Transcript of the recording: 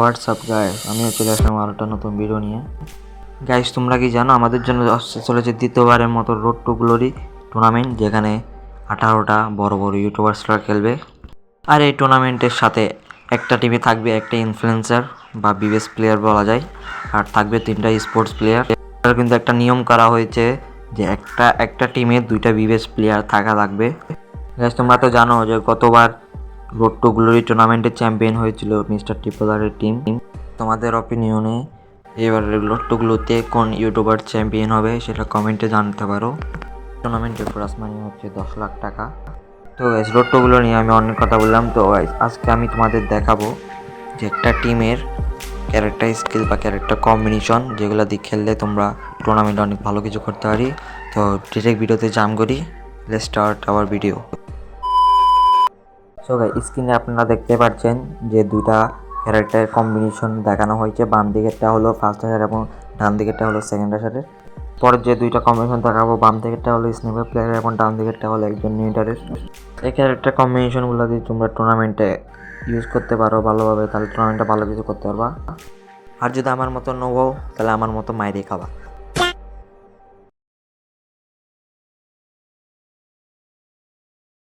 WhatsApp guys, আমিও চলে আসলাম আর একটা নতুন ভিডিও নিয়ে। গাইস, তোমরা কি জানো আমাদের জন্য আসতে চলেছে দ্বিতীয়বারের মতো রোড টু গ্লোরি টুর্নামেন্ট, যেখানে 18টা বড় বড় ইউটিউবার্সরা খেলবে। আর এই টুর্নামেন্টের সাথে একটা টিমে থাকবে একটা ইনফ্লুয়েন্সার বা বিবেস প্লেয়ার বলা যায়, আর থাকবে 3টা স্পোর্টস প্লেয়ার। কিন্তু একটা নিয়ম করা হয়েছে যে একটা টিমে 2টা বিবেস প্লেয়ার থাকা লাগবে। গাইস, তোমরা তো জানো যে গতবার রোড টু গ্লোরি টুর্নামেন্টের চ্যাম্পিয়ন হয়েছিল মিস্টার ট্রিপলারের টিম। তোমাদের অপিনিয়নে এবারের রোড টু গ্লোতে কোন ইউটিউবার চ্যাম্পিয়ন হবে সেটা কমেন্টে জানতে পারো। টুর্নামেন্টের প্রাইজ মানি হচ্ছে 10 লাখ টাকা। তো গাইস, রোড টু গ্লোরি নিয়ে আমি অনেক কথা বললাম। তো গাইস, আজকে আমি তোমাদের দেখাবো যে একটা টিমের ক্যারেক্টার স্কিল বা ক্যারেক্টার কম্বিনেশন, যেগুলো দিয়ে খেললে তোমরা টুর্নামেন্টে অনেক ভালো কিছু করতে পারি। তো ডিরেক্ট ভিডিওতে জাম করি, let's start our video. So guys, স্ক্রিনে আপনারা দেখতে পাচ্ছেন যে 2টা ক্যারেক্টার কম্বিনেশন দেখানো হয়েছে। বাম দিকেরটা হলো ফার্স্ট রাশার এবং ডান দিকেরটা হলো সেকেন্ড রাশারের। পরে যে 2টা কম্বিনেশন দেখাবো, বাম দিকেরটা হলো স্নাইপার প্লেয়ারের এবং ডান দিকেরটা হলো একজন নিউটারের। এই ক্যারেক্টার কম্বিনেশনগুলো দিয়ে তোমরা টুর্নামেন্টে ইউজ করতে পারো ভালোভাবে, তাহলে টুর্নামেন্টটা ভালো কিছু করতে পারবা। আর যদি আমার মতো নো হও, তাহলে আমার মতো মাইরে খাবা।